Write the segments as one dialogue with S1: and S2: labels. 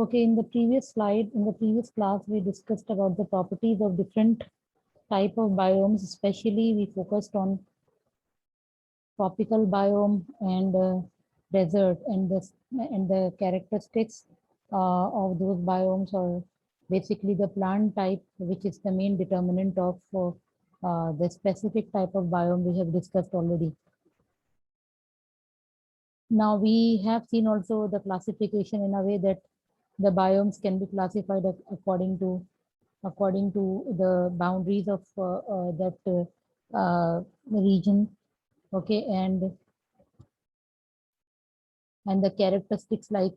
S1: Okay, in the previous slide, in the previous class, we discussed about the properties of different type of biomes. Especially, we focused on tropical biome and desert, and the characteristics of those biomes, or basically the plant type, which is the main determinant of the specific type of biome we have discussed already. Now we have seen also the classification in a way that the biomes can be classified according to the boundaries of that region. Okay, and the characteristics like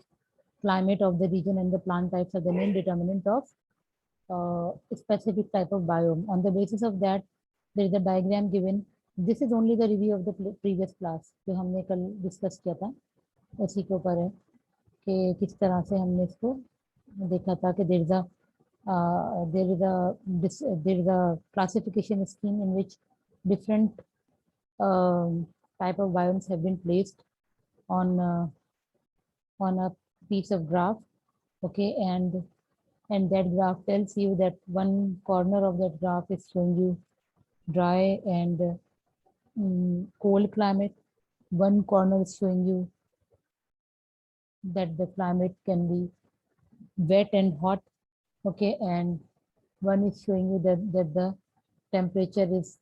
S1: climate of the region and the plant types are the main determinant of specific type of biome. On the basis of that, there is a diagram given. This is only the review of the previous class जो हमने कल discuss किया था, उसी के ऊपर है कि किस तरह से हमने इसको देखा था कि there is a classification scheme in which different type of biomes have been placed on a piece of graph. Okay, and that graph tells you that one corner of that graph is showing you dry and cold climate. One corner is showing you that the climate can be wet and hot. Okay, and one is showing you that the temperature is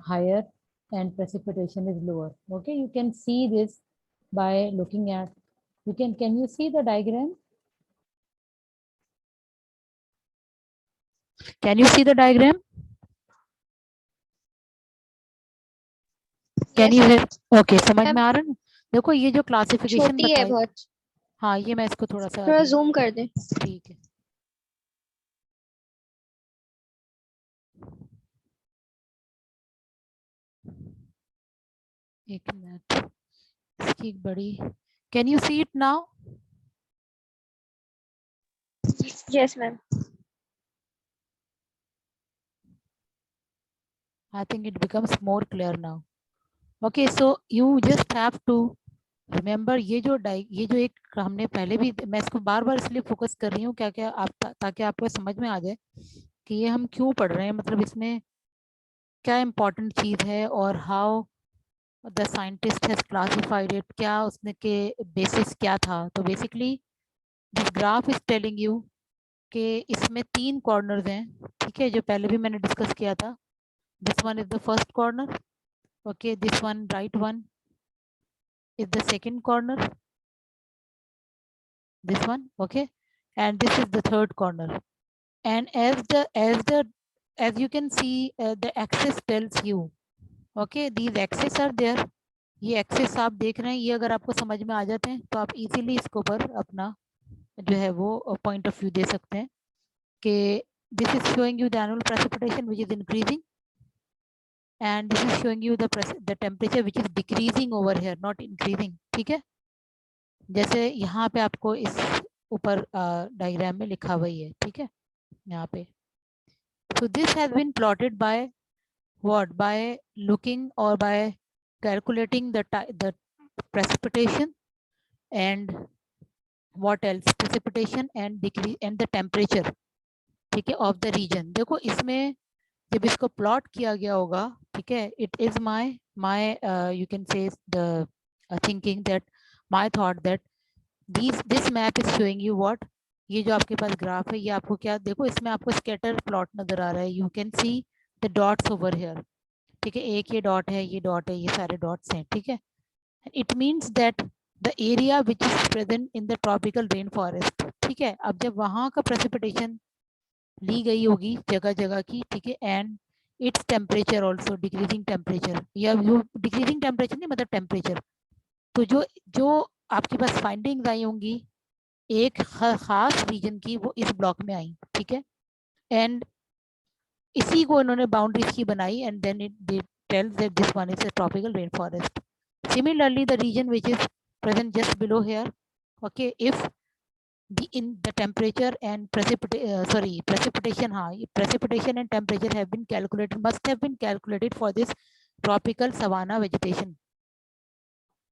S1: higher and precipitation is lower. Okay, you can see this by looking at, can you see the diagram? Can you see the diagram? Can you hear? Okay, समझ में आ रहा है? देखो ये जो classification बताई है, हाँ ये मैं इसको थोड़ा जूम कर दे। ठीक है, एक मिनट, इसकी बड़ी, can you see it now?
S2: Yes, ma'am.
S1: I think it becomes more clear now. Okay, so you just have to remember ये जो एक हमने पहले भी, मैं इसको बार बार इसलिए फोकस कर रही हूँ क्या आप, ताकि आपको समझ में आ जाए कि ये हम क्यों पढ़ रहे हैं, मतलब इसमें क्या इम्पोर्टेंट चीज है और how the scientist has classified it, क्या उसने के बेसिस क्या था। तो basically this graph is telling you कि इसमें 3 कॉर्नर्स हैं, ठीक है, जो पहले भी मैंने डिस्कस किया था। This one is the first corner, okay, this one, right one, is the second corner, this one, okay, and this is the third corner. And as you can see, the axis tells you, okay, these axes are there. ये access आप देख रहे हैं, ये अगर आपको समझ में आ जाते हैं तो आप इजीली इसके ऊपर अपना जो है वो पॉइंट ऑफ व्यू दे सकते हैं कि this is showing you the annual precipitation which is increasing, and this is showing you the temperature which is decreasing over here, not increasing. ठीक है, जैसे यहाँ पे आपको इस ऊपर डायग्राम में लिखा हुआ ही है, ठीक है, यहाँ पे। So this has been plotted by what? By looking or by calculating the precipitation and what else? Precipitation and decrease and the temperature, ठीक है, of the region. देखो इसमें जब इसको प्लॉट किया गया होगा, ठीक है, it is my you can say the thinking that my thought that this map is showing you what, ये जो आपके पास ग्राफ है ये आपको क्या, देखो इसमें आपको स्कैटर प्लॉट नजर आ रहा है, you can see the dots over here, ठीक है, एक ये डॉट है, ये डॉट है, ये सारे डॉट्स हैं, ठीक है। It means that the area which is present in the tropical rain forest, ठीक है। अब जब वहाँ का प्रेसिपिटेशन ली गई होगी जगह जगह की, ठीक है, and its temperature also decreasing temperature, या जो डिक्रीजिंग टेम्परेचर नहीं मतलब टेम्परेचर, तो जो आपके पास फाइंडिंग्स आई होंगी एक खास रीजन की, वो इस ब्लॉक में आई, ठीक है, एंड इसी को इन्होंने बाउंड्रीज की बनाई, and then it tells that this one is a tropical rain forest. Similarly the region which is present just below here, okay, if the temperature and precipitation and temperature have been calculated, must have been calculated for this tropical savanna vegetation,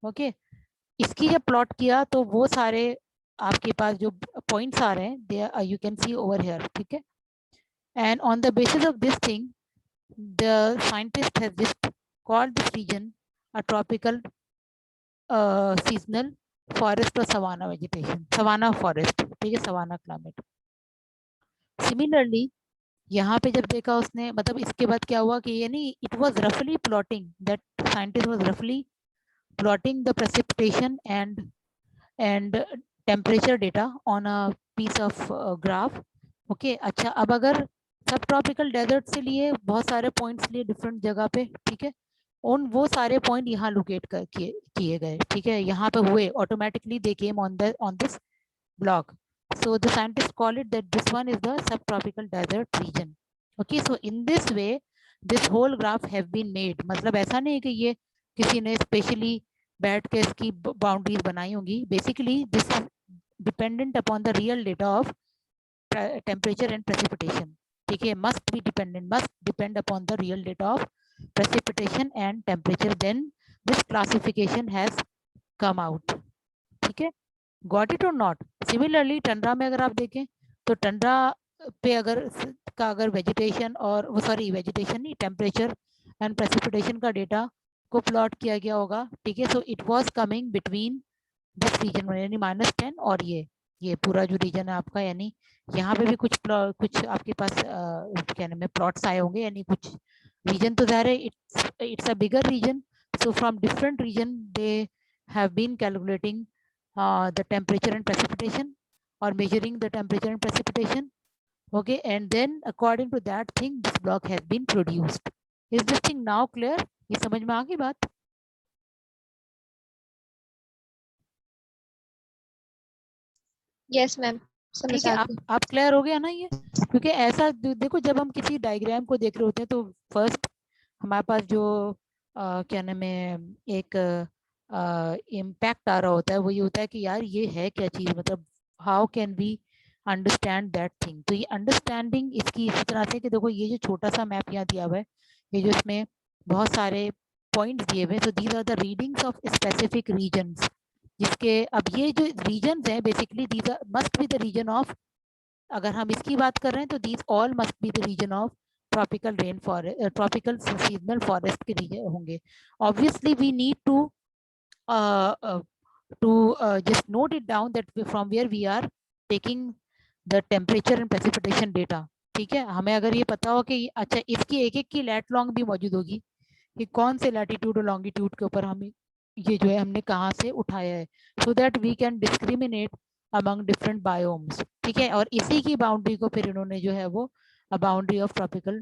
S1: okay। इसकी जब plot किया तो वो सारे आपके पास जो points आ रहे हैं they you can see over here, ठीक है। And on the basis of this thing the scientist has just called this region a tropical seasonal forest or savanna vegetation, savanna forest, ठीक है, savanna climate. Similarly यहाँ पे जब देखा उसने, मतलब इसके बाद क्या हुआ कि यानी it was roughly plotting, that scientist was roughly plotting the precipitation and temperature data on a piece of graph. Okay अच्छा, अब अगर सब ट्रॉपिकल डेजर्ट से लिए बहुत सारे पॉइंट्स लिए डिफरेंट जगह पे, ठीक है, उन वो सारे पॉइंट यहाँ लोकेट कर किए गए, ठीक है, यहाँ पे हुए automatically they came on this block. So the scientists call it that this one is the subtropical desert region. Okay, so in this way, this whole graph have been made. मतलब ऐसा नहीं है कि ये किसी ने स्पेशली बैठ के इसकी बाउंड्रीज बनाई होंगी. Basically, this is dependent upon the real data of temperature and precipitation. ठीक है, must depend upon the real data of precipitation and temperature. Then this classification has come out. ठीक है, गॉट इट और not. Similarly Tundra में अगर आप देखें तो टंड्रा पे अगर वेजिटेशन और वो सॉरी वेजिटेशन नहीं, टेम्परेचर एंड प्रेसिपिटेशन का डेटा को प्लॉट किया गया होगा, ठीक है. So it was coming between this region यानी -10 और ये पूरा जो रीजन है आपका, यानी यहाँ पे भी कुछ आपके पास क्या नाम है प्लॉट्स आए होंगे, यानी कुछ रीजन तो ज़ाहिर है it's a bigger region. So from different region they have been calculating the temperature and precipitation or measuring the temperature and precipitation. Okay, and then according to that thing this block has been produced. Is this thing now clear? ये समझ में आ गई बात?
S2: Yes, ma'am. समझ
S1: ठीक है,
S2: आ गई.
S1: आप क्लियर हो गया ना ये? क्योंकि ऐसा देखो जब हम किसी डायग्राम को देख रहे होते हैं तो फर्स्ट हमारे पास जो क्या नाम है एक इम्पैक्ट आ रहा होता है वो ये होता है कि यार ये है क्या चीज़, मतलब how can we understand that thing. तो ये अंडरस्टैंडिंग इसकी इसी तरह से कि देखो ये जो छोटा सा मैप यहाँ दिया हुआ है, ये जो इसमें बहुत सारे पॉइंट्स दिए हुए हैं, so these are the readings of specific regions, जिसके अब ये जो रीजन्स हैं basically these must be the region of, अगर हम इसकी बात कर रहे हैं तो these all must be the region of tropical rain forest, tropical seasonal forest के रीजन होंगे. Obviously we need to just note it down that from where we are taking the temperature and precipitation data. ठीक है, हमें अगर ये पता हो कि अच्छा इसकी एक एक की लैट लॉन्ग भी मौजूद होगी कि कौन से लैटिट्यूड और लॉन्गिट्यूड के ऊपर हमें ये जो है हमने कहाँ से उठाया है, so that we can discriminate among different biomes. ठीक है, और इसी की बाउंड्री को फिर इन्होंने जो है वो boundary of tropical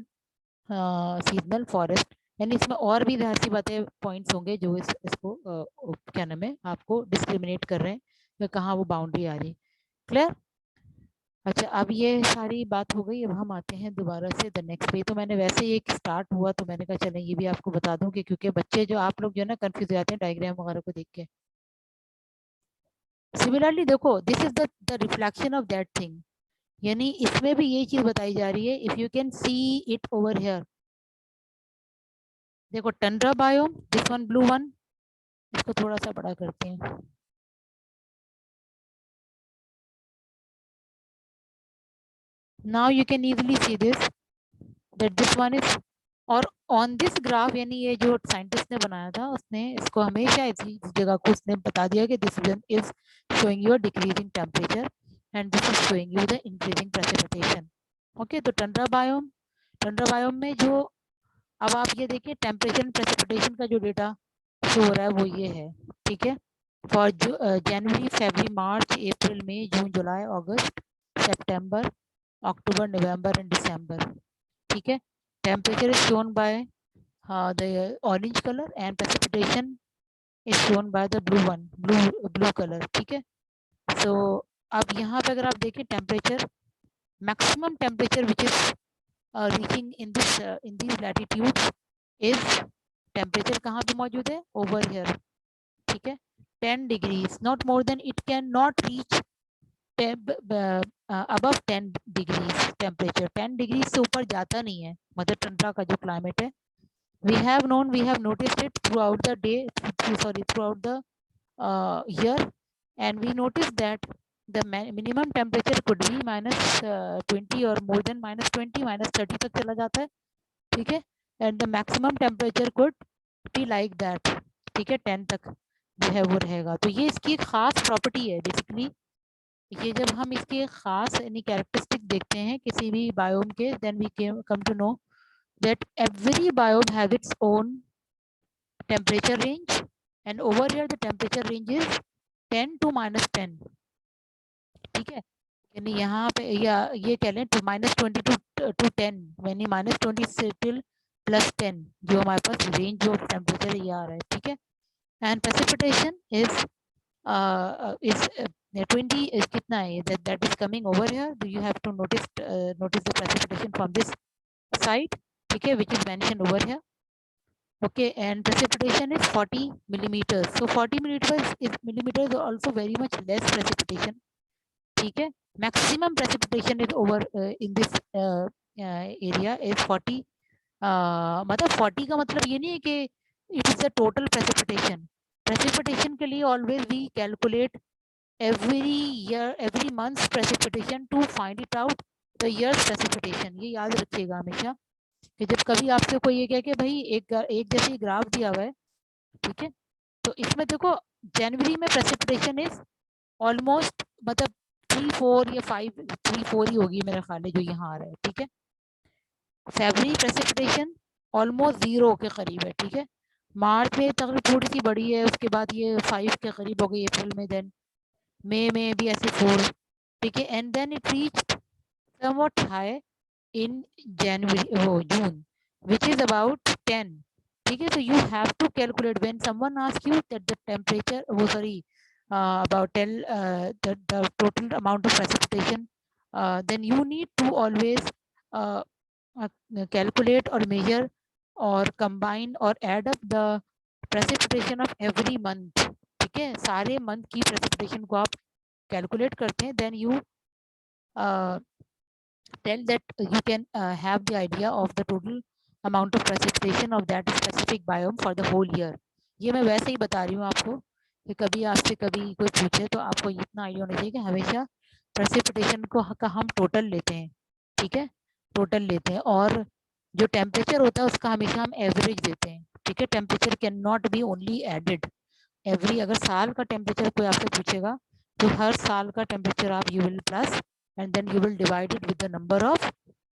S1: seasonal forest, यानी इसमें और भी ज़ाहिर सी बातें पॉइंट्स होंगे जो इसको क्या नाम है आपको डिस्क्रिमिनेट कर रहे हैं कि कहाँ वो बाउंड्री आ रही है. क्लियर? अच्छा, अब ये सारी बात हो गई. अब हम आते हैं दोबारा से द नेक्स्ट पे. तो मैंने वैसे ही एक स्टार्ट हुआ तो मैंने कहा चलें ये भी आपको बता दूं कि क्योंकि बच्चे जो आप लोग जो है ना कंफ्यूज हो जाते हैं डायग्राम वगैरह को देख के. सिमिलरली देखो this is the reflection of that thing, यानी इसमें भी यही चीज बताई जा रही है. If you can see it over here, देखो tundra biome, this one blue one, इसको थोड़ा सा बड़ा करते हैं. Now you can easily see this that this one is, और ऑन दिस ग्राफ यानी ये जो साइंटिस्ट ने बनाया था उसने इसको हमेशा इस जगह को उसने बता दिया कि this one is showing you decreasing temperature and this is showing you the increasing precipitation. Okay, तो टंड्रा बायोम में जो अब आप ये देखिए टेम्परेचर एंड प्रेसिपिटेशन का जो डेटा शो हो रहा है वो ये है. ठीक है, for January February March April May June July August September October November and दिसंबर. ठीक है, temperature is shown by the orange color and precipitation is shown by the blue color. ठीक है, so अब यहाँ पे अगर आप देखें temperature, maximum temperature which is reaching in these latitudes is temperature कहाँ पे मौजूद है, ओवर हियर. ठीक है, 10 degrees, not more than, it can not reach above 10 degrees temperature. 10 degree से ऊपर जाता नहीं है मदर टंड्रा का जो क्लाइमेट है. we have noticed it throughout the day, throughout the year, and we noticed that the minimum temperature could be -20 or more than -20, -30 तक चला जाता है, ठीक है, and the maximum temperature could be like that, ठीक है, 10 तक जो है वो रहेगा। तो ये इसकी एक खास प्रॉपर्टी है बेसिकली। ये जब हम इसके खास यानी कैरेक्टरिस्टिक देखते हैं किसी भी बायोम के, then we come to know that every biome has its own temperature range, and over here the temperature range is 10 to -10, ठीक है, यानी यहाँ पे या ये कह लें टू -20 to 10, यानी -20 से टिल +10 जो हमारे पास रेंज ऑफ टेम्परेचर ये आ रहा है, ठीक है। एंड प्रेसिपिटेशन इज 20 is कितना है that is coming over here. Do you have to notice the precipitation from this side, ठीक है, which is mentioned over here. Okay, and precipitation is 40 millimeters. So 40 millimeters is also very much less precipitation, ठीक है। Maximum precipitation is over in this area is 40. मतलब 40 का मतलब ये नहीं है कि it is the total precipitation. Precipitation के लिए always we calculate every month's precipitation to find it out the year's precipitation. ये याद रखिएगा हमेशा कि जब कभी आपसे कोई ये कहे कि भाई एक जैसे ग्राफ दिया हुआ है, ठीक है, तो इसमें देखो जनवरी में प्रेसिपिटेशन इज ऑलमोस्ट मतलब 3-4 या 5-3-4 ही होगी मेरा ख्याल है जो यहाँ आ रहा है, ठीक है। फेब्रुअरी प्रेसिपिटेशन ऑलमोस्ट 0 के करीब है, ठीक है। मार्च में तकरीबन थोड़ी सी बड़ी है, उसके बाद ये 5 के करीब हो गई अप्रैल में, देन मई में भी ऐसे 4, ठीक है, and then it reached somewhat high in June, which is about 10, ठीक है। So you have to calculate when someone asks you that the temperature, about tell the total amount of precipitation, then you need to always uh, calculate or measure or combine or add up the precipitation of every month, ठीक है। सारे month की precipitation को आप calculate करते हैं, then you tell that you can have the idea of the total amount of precipitation of that specific biome for the whole year. ये मैं वैसे ही बता रही हूँ आपको कि कभी आपसे कभी कोई पूछे तो आपको इतना आइडिया होना चाहिए कि हमेशा प्रेसिपिटेशन को का हम टोटल लेते हैं, ठीक है, टोटल लेते हैं, और जो टेम्परेचर होता है उसका हमेशा हम एवरेज देते हैं, ठीक है। Temperature can not be only added every, अगर साल का टेम्परेचर कोई आपसे पूछेगा तो हर साल का टेम्परेचर आप you will plus and then you will divide it with the number of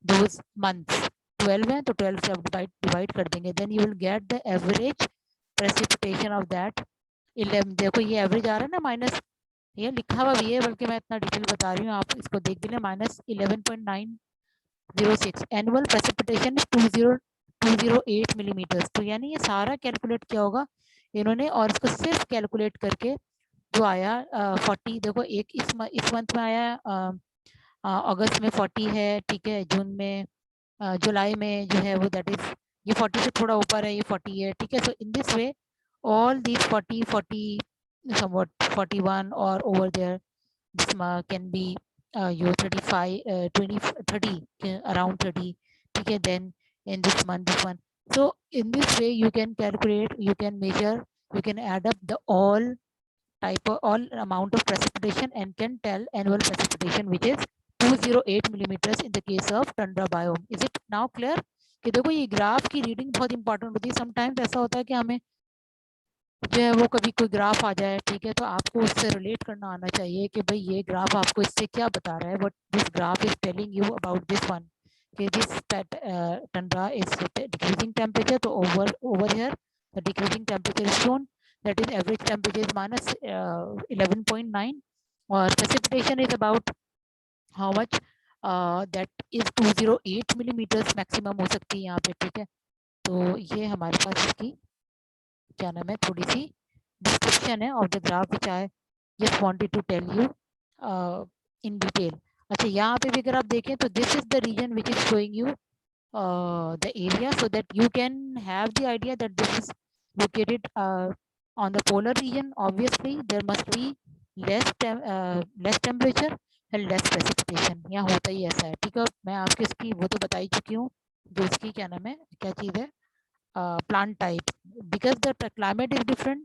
S1: those months. 12 है तो 12 से आप divide कर देंगे, then you will get the average precipitation of that 11. देखो ये एवरेज आ रहा है ना, माइनस ये लिखा हुआ भी है, बल्कि मैं इतना डिटेल बता रही हूँ, आप इसको देख भी लें, -11.906 एनुअल प्रेसिपिटेशन 208 मिलीमीटर्स। तो यानी ये सारा कैलकुलेट किया होगा इन्होंने, और इसको सिर्फ कैलकुलेट करके जो आया 40, देखो एक इस मंथ में आया, अगस्त में 40 है, ठीक है, जून में जुलाई में जो है वो दैट इज ये 40 से थोड़ा ऊपर है, ये 40 है, ठीक है। So in this way all these 40 somewhat 41 or over there, this can be your 35 20 30 around 30, ठीक है, then in this one. So in this way you can calculate, you can measure, you can add up the all amount of precipitation and can tell annual precipitation which is 208 millimeters in the case of tundra biome. Is it now clear? कि देखो ये graph की reading बहुत important होती है। Sometimes ऐसा होता है कि हमें जो है वो कभी कोई ग्राफ आ जाए, ठीक है, तो आपको उससे रिलेट करना आना चाहिए कि भाई ये ग्राफ आपको इससे क्या बता रहा है, what this graph is telling you about this one, कि this tundra is decreasing temperature, तो over here the decreasing temperature is shown, that is average temperature is -11.9, और precipitation is about how much, that is 208 millimeters maximum हो सकती है यहाँ पे, ठीक है। तो ये हमारे पास इसकी क्या नाम है, थोड़ी सी डिस्क्रिप्शन है of the graph which I just wanted to tell you in detail. अच्छा, यहाँ पे भी अगर आप देखें तो this is the region which is showing you the area, so that you can have the idea that this is located on the polar region. Obviously there must be less temperature and less precipitation. यहाँ होता ही ऐसा है, ठीक है। मैं आपको इसकी वो तो बता ही चुकी हूँ, जो इसकी क्या नाम है, क्या चीज़ है, plant type, because the climate is different,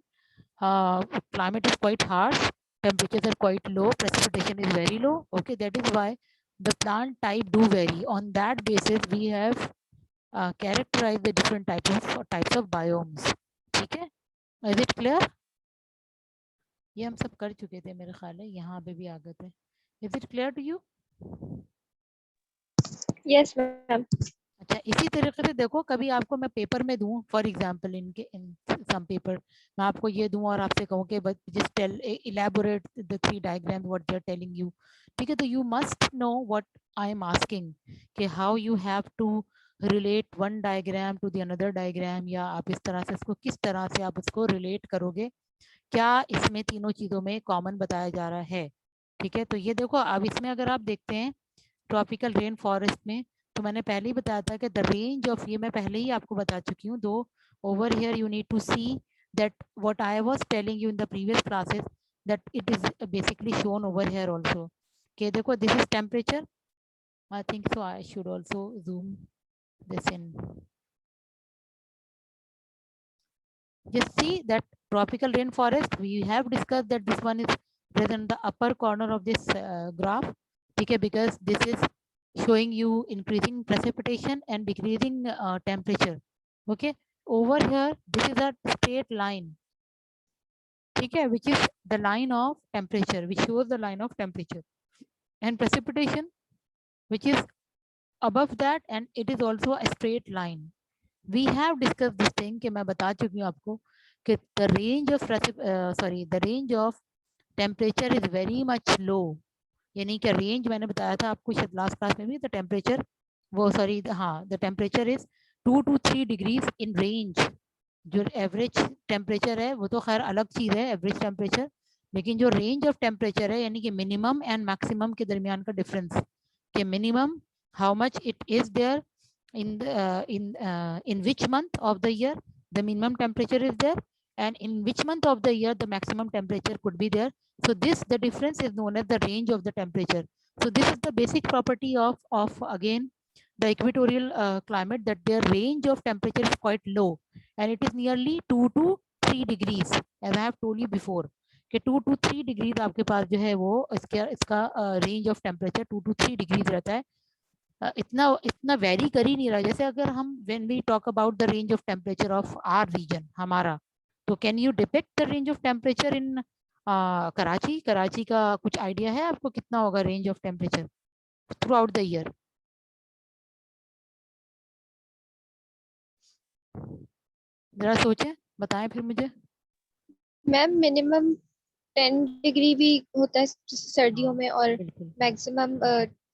S1: climate is quite harsh, temperatures are quite low, precipitation is very low. Okay, that is why the plant type do vary. On that basis, we have characterized the different types of biomes. ठीक है? Is it clear? ये हम सब कर चुके थे मेरे ख्याल है, यहाँ पे भी आ गए थे. Is it clear to you?
S2: Yes, ma'am.
S1: अच्छा, इसी तरीके से देखो, कभी आपको मैं पेपर में दूं, for example in some paper, मैं आपको ये दूं और आपसे कहूं कि just tell elaborate the 3 diagram what they are telling you. ठीक है, तो you must know what I am asking, कि how you have to relate one diagram to the another diagram, या आप इस तरह से इसको किस तरह से आप उसको रिलेट करोगे, क्या इसमें तीनों चीज़ों में कॉमन बताया जा रहा है. ठीक है, तो ये देखो, अब इसमें अगर आप देखते हैं ट्रॉपिकल रेन फॉरेस्ट में, तो मैंने पहले ही बताया था कि द रेंज ऑफ, ये मैं पहले ही आपको बता चुकी हूँ, दो over here you need to see that what I was telling you in the previous classes, that it is basically shown over here also. Okay, देखो, this is temperature. I think so I should also zoom this in. Just see that tropical rainforest, we have discussed that this one is present in the upper corner of this graph. Okay, because this is showing you increasing precipitation and decreasing temperature. Okay, over here this is a straight line. Okay, which is the line of temperature, which shows the line of temperature, and precipitation which is above that, and it is also a straight line. We have discussed this thing कि मैं बता चुकी हूँ आपको कि the range of the range of temperature is very much low. यानी कि range मैंने बताया था आपको शायद लास्ट क्लास में भी, द टेम्परेचर वो सॉरी हाँ, the temperature is 2 to 3 degrees in range. जो एवरेज टेम्परेचर है वो तो खैर अलग चीज़ है, एवरेज टेम्परेचर, लेकिन जो रेंज ऑफ टेम्परेचर है यानी कि मिनिमम एंड मैक्सिमम के दरमियान का डिफरेंस, कि minimum how much it is there in which month of the year the minimum temperature is there, and in which month of the year the maximum temperature could be there. So this, the difference is known as the range of the temperature. So this is the basic property of again the equatorial climate, that their range of temperature is quite low, and it is nearly 2 to 3 degrees, as I have told you before, कि 2 to 3 degrees आपके पास जो है वो इसका range of temperature 2 to 3 degrees रहता है. इतना very कर ही नहीं रहा. जैसे अगर हम when we talk about the range of temperature of our region, हमारा, तो can you depict the range of temperature in Karachi का कुछ आइडिया है आपको कितना होगा range of temperature throughout the year? जरा सोचें, बताएं फिर मुझे.
S2: मैम मिनिमम 10 डिग्री भी होता है सर्दियों में, और
S1: बिल्कुल,
S2: मैक्सिमम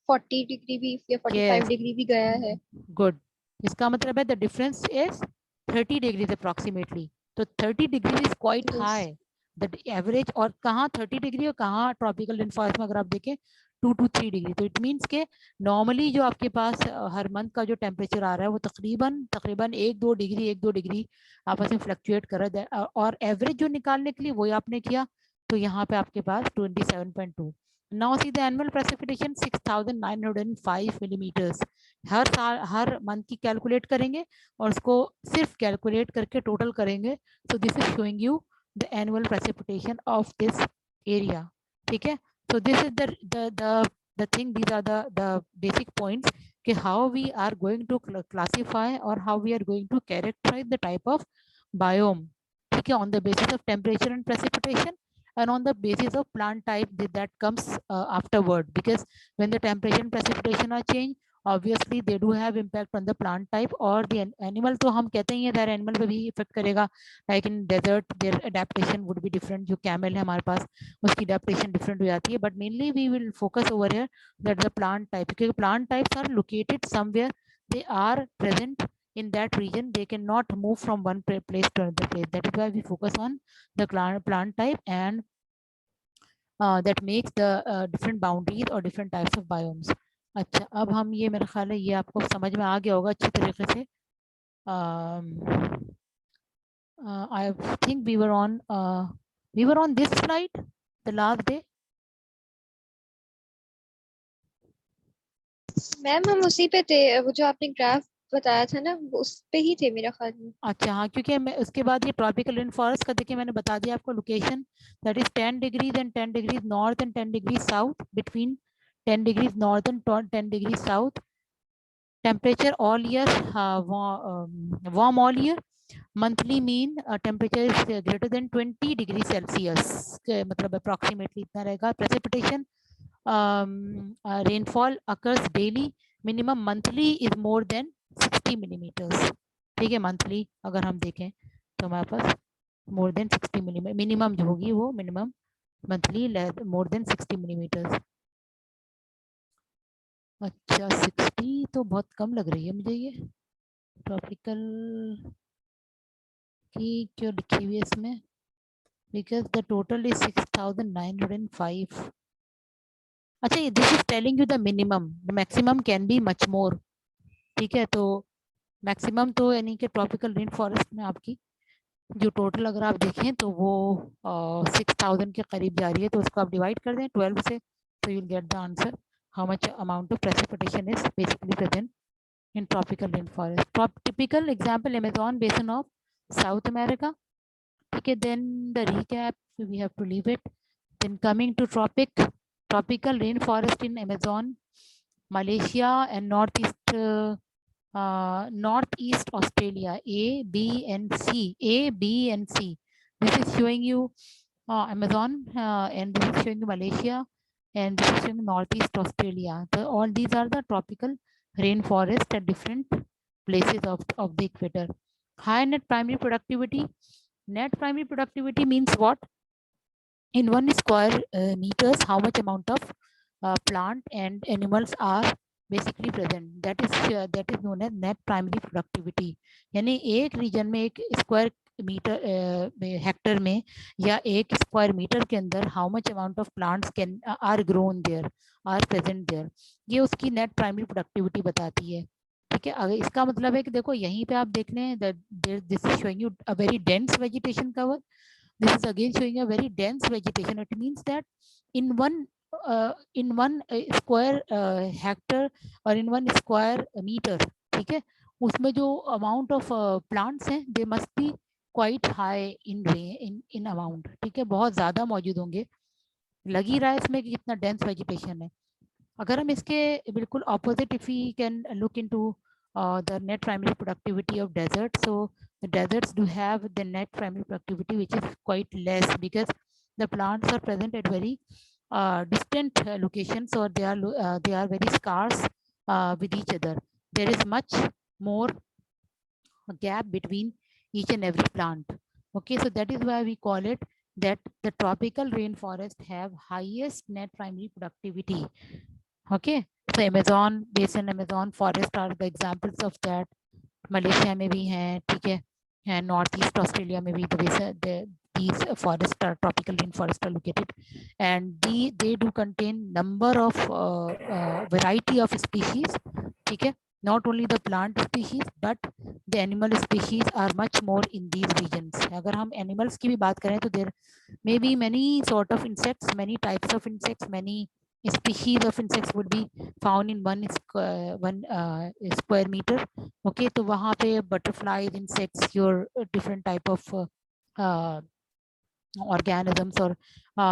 S2: 40 डिग्री भी या 45
S1: यस,
S2: डिग्री भी गया है.
S1: गुड. इसका मतलब है the difference is 30 degrees approximately. तो 30 degree is quite
S2: Yes.
S1: High. The average, और कहाँ 30 डिग्री और कहाँ ट्रॉपिकल रेन फॉरेस्ट में अगर आप देखें 2 to 3 डिग्री. तो इट मीन्स के नॉर्मली जो आपके पास हर मंथ का जो टेम्परेचर आ रहा है वो तकरीबन तकरीबन 1-2 डिग्री आपस में फ्लक्चुएट कर रहा है. और एवरेज जो निकालने के लिए वही आपने किया, तो यहाँ पे आपके पास 27.2. Now see the annual precipitation 6905 millimetres. हर साल हर मंथ की कैलकुलेट करेंगे और उसको सिर्फ कैलकुलेट करके टोटल करेंगे. So this is showing you the annual precipitation of this area. ठीक है, so this is the thing, these are the basic points कि how we are going to classify or how we are going to characterize the type of biome. ठीक है, on the basis of temperature and precipitation, and on the basis of plant type that comes afterward, because when the temperature and precipitation are changed, obviously they do have impact on the plant type or the animal. तो हम कहते हैं that animal पे भी effect करेगा, like in desert their adaptation would be different. जो camel है हमारे पास उसकी adaptation different हो जाती है, but mainly we will focus over here that the plant type, because plant types are located somewhere, they are present in that region, they cannot move from one place to another place. That is why we focus on the plant type, and that makes the different boundaries or different types of biomes. अच्छा, अब हम ये मेरा ख्याल है ये आपको समझ में आ गया होगा अच्छी तरीके से. I think we were on this slide the last day.
S2: Ma'am हम उसी पे थे, वो जो आपने ग्राफ बताया था ना, वो उस पे ही थे मेरा ख्याल में।
S1: अच्छा हाँ, क्योंकि मैं उसके बाद ये ट्रॉपिकल रेन फॉरेस्ट का देखिए मैंने बता दिया आपको location, that is 10 degrees and 10 degrees north and 10 degrees south, between 10 degrees north and 10 degrees south, temperature all year, warm all year, monthly mean temperature is greater than 20 degree Celsius, मतलब approximately इतना रहेगा। Precipitation rainfall occurs daily, minimum monthly is more than 60 millimetres, ठीक है। Monthly अगर हम देखें तो हमारे पास मोर देन 60 मिलीमीटर, मिनिमम जो होगी वो minimum monthly more than 60 millimetres. अच्छा 60 तो बहुत कम लग रही है मुझे ये ट्रॉपिकल की, क्यों लिखी हुई है इसमें, बिकॉज द टोटल इज 6905। अच्छा ये this is telling you the minimum, the maximum can be much more, ठीक है। तो मैक्सिमम तो यानी कि ट्रॉपिकल रेन फॉरेस्ट में आपकी जो टोटल अगर आप देखें तो वो 6000 के करीब जा रही है, तो उसको आप डिवाइड कर दें 12 से, तो you will get the answer how much amount of precipitation is basically present in tropical rainforest. Typical example, Amazon basin of South America. Okay, then the recap, we have to leave it. Then coming to tropical rainforest in Amazon, Malaysia and northeast Australia, A, B, and C. A, B, and C. This is showing you Amazon, and this is showing you Malaysia, and this is showing northeast Australia. All these are the tropical rainforest at different places of the equator. High net primary productivity. Net primary productivity means what? In 1 square meters, how much amount of plant and animals are basically present. That is known as net primary productivity. यानी एक reason में, एक square metre Hector में या एक square metre के अंदर how much amount of plants can are grown there, are present there, ये उसकी नेट प्राइमरी प्रोडक्टिविटी बताती है, ठीक है। अगर इसका मतलब है कि देखो यहीं पे आप देख लें, this is showing you a very dense vegetation cover, this is again showing a very dense vegetation. It means that in one square hectare or in one square meter, ठीक है, उसमें जो amount of plants हैं they must be quite high in amount, ठीक है, बहुत ज़्यादा मौजूद होंगे। लग ही रहा है इसमें कि कितना dense vegetation है। अगर हम इसके बिल्कुल opposite, if we can look into the net primary productivity of deserts, so the deserts do have the net primary productivity which is quite less, because the plants are present at very distant locations, or they are very scarce with each other. There is much more gap between each and every plant. Okay, so that is why we call it that the tropical rainforest have highest net primary productivity. Okay, so Amazon basin, Amazon forest are the examples of that. Malaysia में भी हैं, ठीक है, and northeast Australia में भी these forests are tropical rainforests are located, and they do contain number of variety of species, ठीक है, not only the plant species but the animal species are much more in these regions. अगर हम animals की भी बात करें तो there may be many sort of insects, many types of insects, many species of insects would be found in one square meter. Okay, तो वहाँ पे butterflies, insects, your different type of organisms or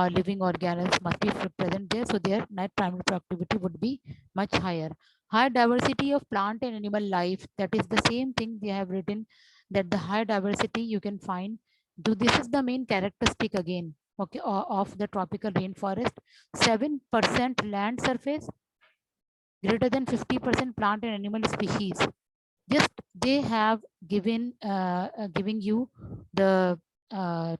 S1: living organisms must be present there, so their net primary productivity would be much higher. High diversity of plant and animal life, that is the same thing they have written, that the high diversity you can find. This is the main characteristic again, okay, of the tropical rainforest. 7% land surface, greater than 50% plant and animal species. Just they have giving you the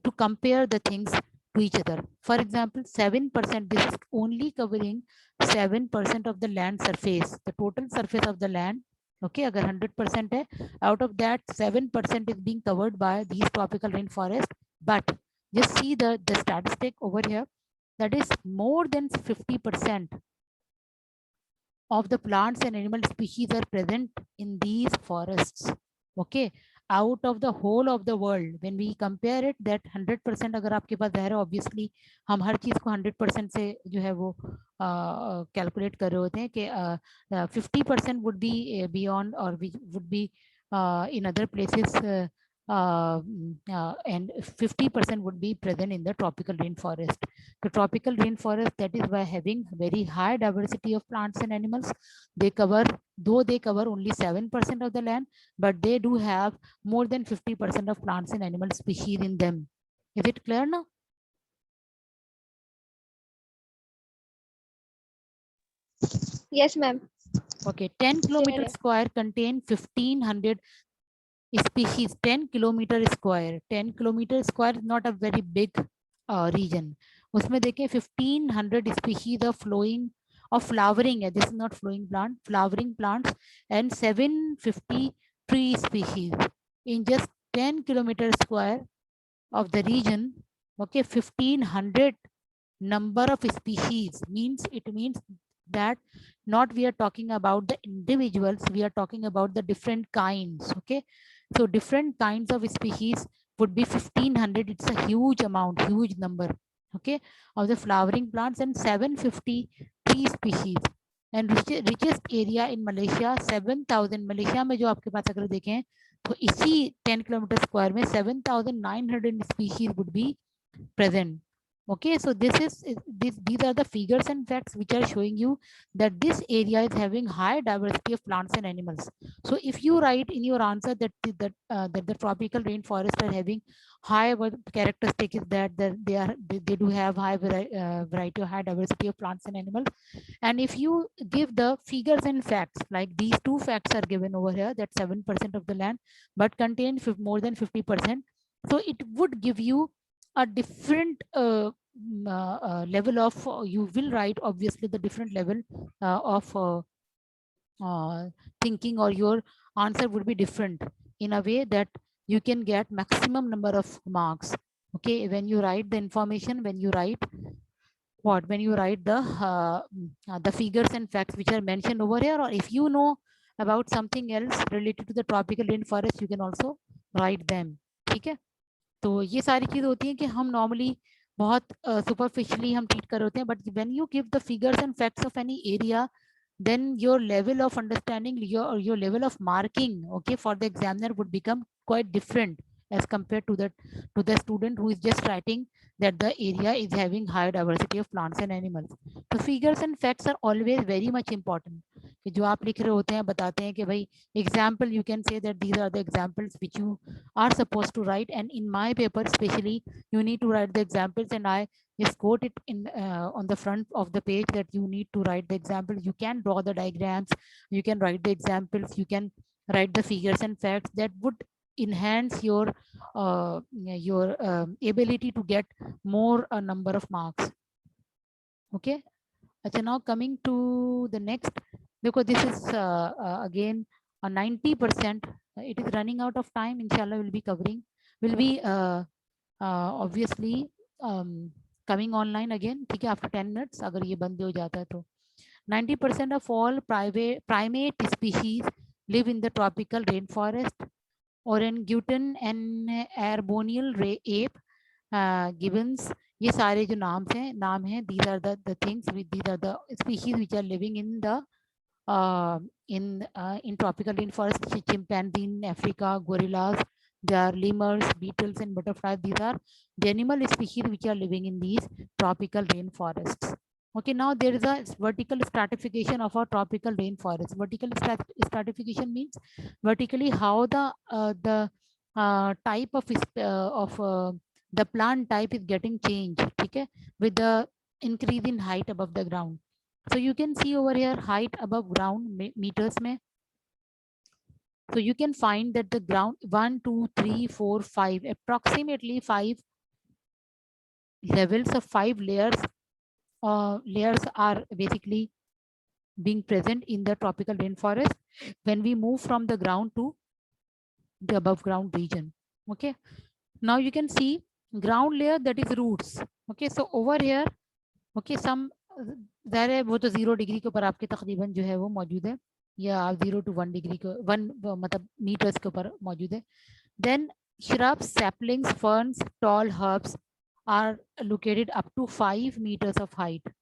S1: to compare the things to each other. For example, 7%, this is only covering 7% of the land surface, the total surface of the land. Okay, agar 100% hai, out of that 7% is being covered by these tropical rainforest. But just see the statistic over here, that is more than 50% of the plants and animal species are present in these forests. Okay, out of the whole of the world. When we compare it, that 100% अगर आपके पास ज़ाहिर है obviously हम हर चीज़ को 100% से जो है वो calculate कर रहे होते हैं कि 50% would be beyond or would be in other places and 50% would be present in the tropical rainforest. The tropical rainforest, that is by having very high diversity of plants and animals. They cover, though they cover only 7% of the land, but they do have more than 50% of plants and animal species in them. Is it clear now?
S2: Yes, ma'am.
S1: Okay, 10 kilometers square contain 1500 species. 10 kilometer square. 10 kilometer square is not a very big region. उसमें देखें 1500 species of flowering, this is not flowing plant, flowering plants, and 750 tree species in just 10 kilometer square of the region. Okay, 1500 number of species means, it means that not we are talking about the individuals, we are talking about the different kinds. Okay, so different kinds of species would be 1500. It's a huge amount, huge number, okay, of the flowering plants, and 750 tree species. And richest area in Malaysia 7000. Malaysia में जो आपके पास अगर देखें तो इसी 10 kilometre square में 7900 species would be present. Okay, so these are the figures and facts which are showing you that this area is having high diversity of plants and animals. So if you write in your answer that the tropical rainforests are having high, what characteristic is that they do have high variety of high diversity of plants and animals. And if you give the figures and facts, like these two facts are given over here, that 7% of the land but contain more than 50%, so it would give you a different level of, you will write obviously the different level of thinking, or your answer would be different in a way that you can get maximum number of marks. Okay, when you write the information, when you write the figures and facts which are mentioned over here, or if you know about something else related to the tropical rainforest, you can also write them. ठीक है, तो ये सारी चीज होती है कि हम नॉर्मली बहुत सुपरफिशियली हम ट्रीट कर होते हैं, but when you give the figures and facts of any area, then your level of understanding, your level of marking, okay, for the examiner would become quite different as compared to the student who is just writing that the area is having high diversity of plants and animals. So figures and facts are always very much important. कि जो आप लिख रहे होते हैं बताते हैं कि भाई example, you can say that these are the examples which you are supposed to write, and in my paper especially you need to write the examples, and I just quote it in on the front of the page that you need to write the examples. You can draw the diagrams, you can write the examples, you can write the figures and facts. That would enhance your ability to get more number of marks. Okay, so now coming to the next, because this is again a 90%, it is running out of time. Inshallah will be covering, will be obviously coming online again. ठीक है, after 10 minutes अगर ये बंद हो जाता है तो 90% of all primate species live in the tropical rainforest. Orangutan and arboreal ape, gibbons, ये सारे जो नाम हैं, these are the things, these are the species which are living in the in tropical rainforest. Chimpanzee in Africa, gorillas, there are lemurs, beetles and butterflies. These are the animal species which are living in these tropical rainforests. Okay, now there is a vertical stratification of our tropical rainforest. Vertical stratification means vertically how the type of the plant type is getting changed, okay, with the increase in height above the ground. So you can see over here height above ground meters mein. So you can find that the ground 1, 2, 3, 4, 5, approximately 5 levels of 5 layers. Layers are basically being present in the tropical rainforest when we move from the ground to the above ground region. Okay, now you can see ground layer, that is roots. Okay, so over here, okay, some ज़ाहिर है वो तो 0 degree के ऊपर आपके तकरीबन जो है वो मौजूद है, या 0 to 1 डिग्री के 1 मतलब मीटर्स के ऊपर मौजूद है। Then shrubs, saplings, ferns, tall herbs are located up to 5 meters of height.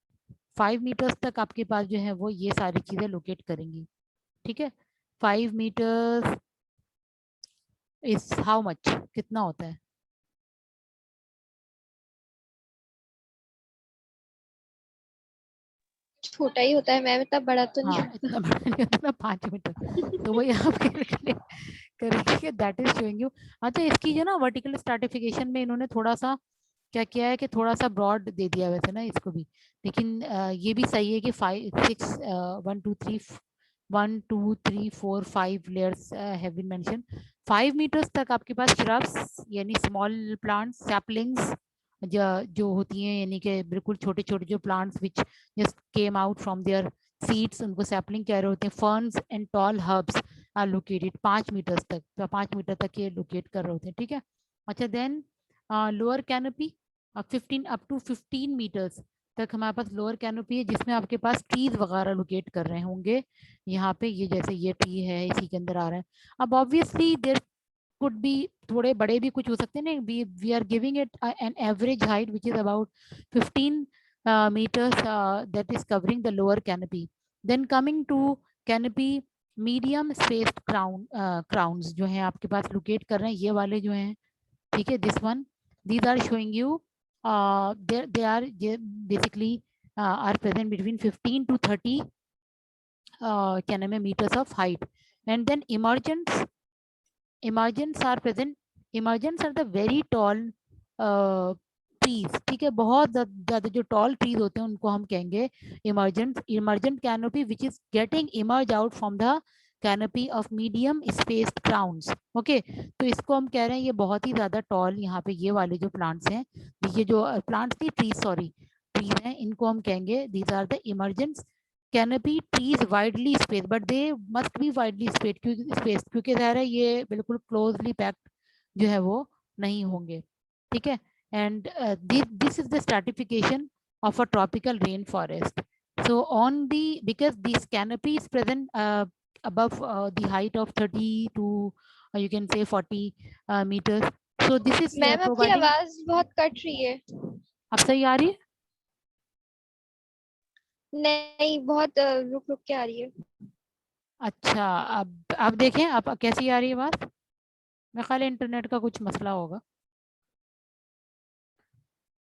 S1: 5 metres तक आपके पास जो है वो ये सारी चीजें लोकेट करेंगी, ठीक है। 5 मीटर्स इज हाउ मच, कितना होता है?
S2: छोटा ही होता है मैम, इतना बड़ा तो नहीं
S1: हाँ,
S2: होता।
S1: इतना बड़ा नहीं होता ना, 5 मीटर। तो वही आप कैलकुलेट करेंगे, दैट इज शोइंग यू। अच्छा, इसकी जो ना वर्टिकल स्ट्रैटिफिकेशन में इन्होंने थोड़ा सा क्या किया है कि थोड़ा सा ब्रॉड दे दिया वैसे ना इसको भी, लेकिन ये भी सही है कि 5 layers have been mention. 5 metres तक आपके पास श्रब्स यानी स्मॉल प्लांट्स, सैपलिंग्स जो होती हैं, यानी कि बिल्कुल छोटे छोटे जो plants which just came out from their seeds, उनको सैपलिंग कह रहे होते हैं। Ferns and tall herbs are located 5 metres तक, 5 मीटर तक ये लोकेट कर रहे होते हैं, ठीक है। अच्छा, then lower canopy 15 up to 15 metres तक हमारे पास लोअर कैनोपी है, जिसमें आपके पास ट्रीज वगैरह लोकेट कर रहे होंगे यहाँ पे। ये जैसे ये ट्री है, इसी के अंदर आ रहा है। अब ऑब्वियसली देयर कुड बी थोड़े बड़े भी कुछ हो सकते हैं ना, we are giving it an average height which is about 15 meters that is covering the lower canopy. Then coming to canopy, medium spaced crowns जो हैं आपके पास लोकेट कर रहे हैं, ये वाले जो हैं, ठीक है, this one, these are showing you they are basically are present between 15 to 30 meters of height. And then emergents are present. Emergents are the very tall trees, ठीक है, बहुत ज्यादा जो टॉल ट्रीज होते हैं उनको हम कहेंगे emergent canopy which is getting emerge out from the canopy of medium spaced crowns. Okay, तो इसको हम कह रहे हैं ये बहुत ही ज्यादा टॉल, यहाँ पे ये वाले जो प्लांट्स हैं, ये जो प्लांट्स थी ट्रीज, सॉरी ट्रीज हैं, इनको हम कहेंगे these are the emergent canopy trees widely space, but they must be widely space क्योंकि ज़ाहिर है ये बिल्कुल क्लोजली पैक्ड जो है वो नहीं होंगे, ठीक है। And this is the stratification of a tropical rainforest. So on the, because this canopy is present above the height of 30 to you can say 40 meters. So this is
S2: ma'am आपकी
S1: providing,
S2: आवाज बहुत cut रही है।
S1: अब सही आ रही है?
S2: नहीं, बहुत रुक रुक के आ रही है।
S1: अच्छा, अब देखें आप कैसी आ रही है बात। मेरे ख्याल है इंटरनेट का कुछ मसला होगा।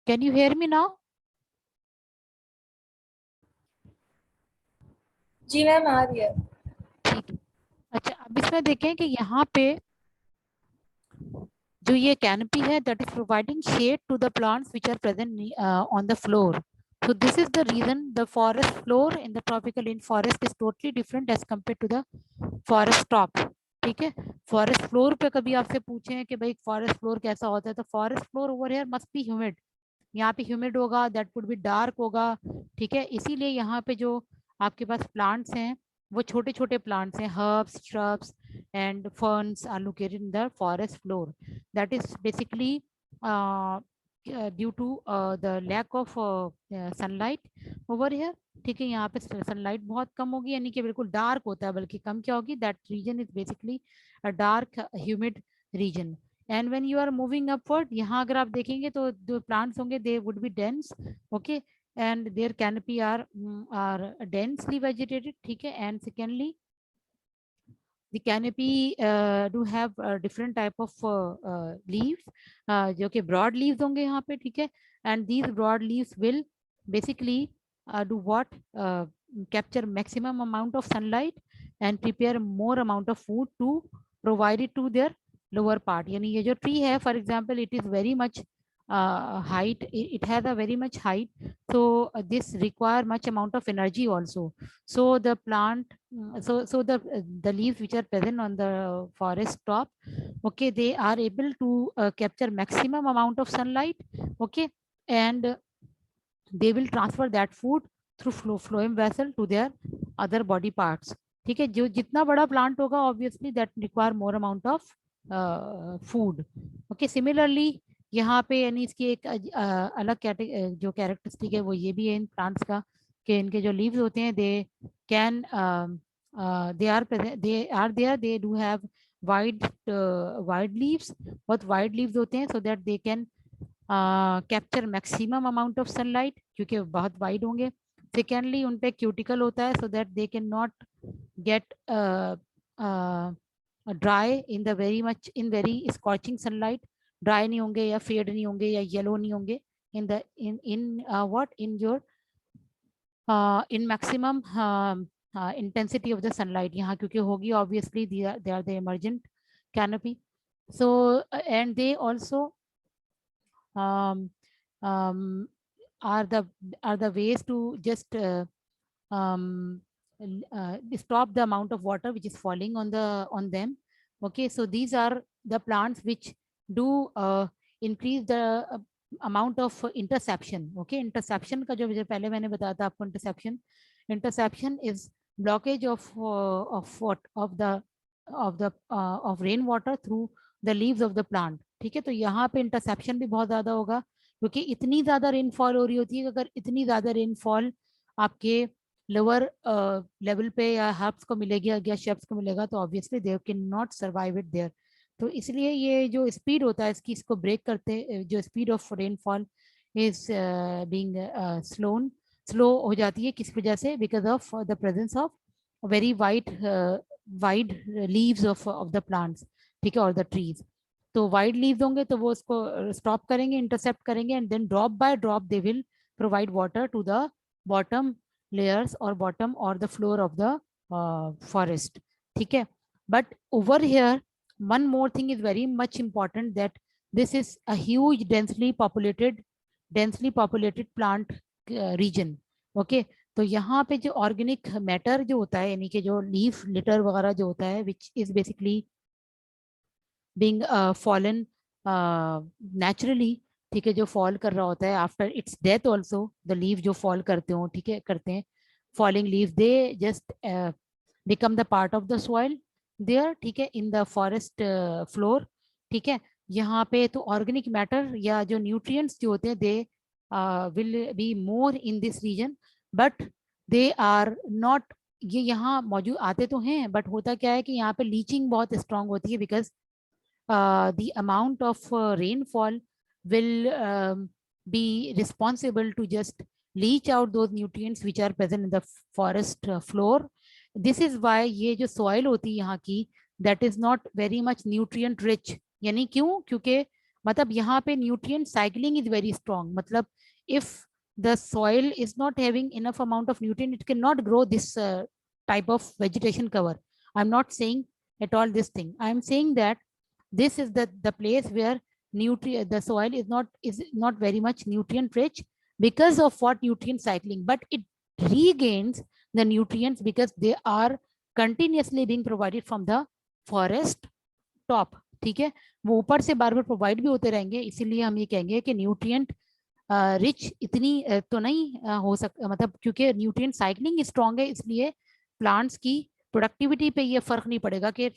S1: Can you hear me now?
S2: जी मैम आ रही है।
S1: ठीक है। अच्छा, अब इसमें देखें कि यहाँ पे जो ये कैनपी है that is providing shade to the plants which are present on the floor. So this is the reason the forest floor in the tropical rainforest is totally different as compared to the forest top. ठीक है, forest floor पे कभी आपसे पूछे कि भाई forest floor कैसा होता है, तो forest floor over here must be humid, यहाँ पे ह्यूमिड होगा, दैट वुड बी डार्क होगा, ठीक है। इसीलिए यहाँ पे जो आपके पास प्लांट्स हैं वो छोटे छोटे प्लांट्स हैं, herbs, shrubs and ferns are located in the forest floor. That is basically due to the lack of sunlight over here, ठीक है। यहाँ पे सनलाइट बहुत कम होगी, यानी कि बिल्कुल डार्क होता है, बल्कि कम क्या होगी, that region is basically a dark humid region. And when you are moving upward, यहाँ अगर आप देखेंगे तो जो प्लांट्स होंगे they would be dense, okay, and their canopy are densely vegetated, ठीक है। And secondly the canopy do have different type of leaves, जो कि broad leaves होंगे यहाँ पे, ठीक है। and these broad leaves will basically do what, capture maximum amount of sunlight and prepare more amount of food to provide it to their lower part. यानी ये जो tree है, for example, it is very much height, it has a very much height, so this require much amount of energy also. So the plant, so the leaves which are present on the forest top, okay, they are able to capture maximum amount of sunlight, okay, and they will transfer that food through phloem vessel to their other body parts, ठीक है। जो जितना बड़ा plant होगा obviously that require more amount of food, okay. Similarly यहाँ पे यानी इसकी एक अलग जो कैरेक्टरिस्टिक है वो ये भी है इन प्लांट्स का, कि इनके जो लीव्स होते हैं they can they are present, they are there, they do have wide leaves, बहुत wide leaves होते हैं, so that they can capture maximum amount of sunlight क्योंकि बहुत wide होंगे. Secondly उन पे cuticle होता है, so that they cannot get uh, dry in the very scorching sunlight. Dry नहीं होंगे या fade नहीं होंगे या yellow नहीं होंगे in your in maximum intensity of the sunlight यहाँ क्योंकि होगी obviously they are the emergent canopy. So and they also um, um, are the ways to just stop the amount of water which is falling on them. Okay, so these are the plants which do increase the amount of interception. Okay, interception का जो पहले मैंने बताया था आपको, interception is blockage of rain water through the leaves of the plant. ठीक है, तो यहाँ पे इंटरसेप्शन भी बहुत ज्यादा होगा क्योंकि इतनी ज्यादा रेनफॉल हो रही होती है कि अगर इतनी ज्यादा रेनफॉल आपके लोअर लेवल पे या हर्ब्स को मिलेगी या शेप्स को मिलेगा तो obviously they can not survive it there. तो इसलिए ये जो स्पीड होता है इसकी, इसको ब्रेक करते, जो speed of rainfall is being slow हो जाती है. किस वजह से? Because of the presence of very wide leaves of the plants. ठीक है, और द ट्रीज. तो वाइड लीव्स होंगे तो वो उसको स्टॉप करेंगे, इंटरसेप्ट करेंगे, and then drop by drop they will provide water to the bottom layers or bottom or the floor of the forest. ठीक है, but over here one more thing is very much important, that this is a huge densely populated plant region. Okay, तो यहाँ पे जो organic matter जो होता है यानी कि जो लीफ लिटर वगैरह जो होता है which is basically being fallen naturally, ठीक है, जो फॉल कर रहा होता है after its death also, the leave जो फॉल करते हो, ठीक है, करते हैं falling leave, they just become the part of the soil there. ठीक है, इन द फॉरेस्ट फ्लोर. ठीक है, यहाँ पे तो ऑर्गेनिक मैटर या जो न्यूट्रिएंट्स जो होते हैं they will be more in this region, but they are not, ये यहाँ मौजूद आते तो हैं बट होता क्या है कि यहाँ पे लीचिंग बहुत स्ट्रांग होती है because the amount of rainfall will be responsible to just leach out those nutrients which are present in the forest floor. This is why ये जो soil होती है यहाँ की, that is not very much nutrient rich. यानी क्यों? क्योंकि मतलब यहाँ पे nutrient cycling is very strong. मतलब if the soil is not having enough amount of nutrient, it cannot grow this type of vegetation cover. I'm not saying at all this thing. I'm saying that this is the place where the soil is not very much nutrient rich because of what nutrient cycling, but it regains the nutrients because they are continuously being provided from the forest top. ठीक है, वो ऊपर से बार बार provide भी होते रहेंगे, इसीलिए हम ये कहेंगे कि न्यूट्रिएंट रिच इतनी तो नहीं हो सकता, मतलब क्योंकि न्यूट्रिएंट साइक्लिंग स्ट्रॉन्ग है, इसलिए प्लांट्स की प्रोडक्टिविटी पे ये फर्क नहीं पड़ेगा कि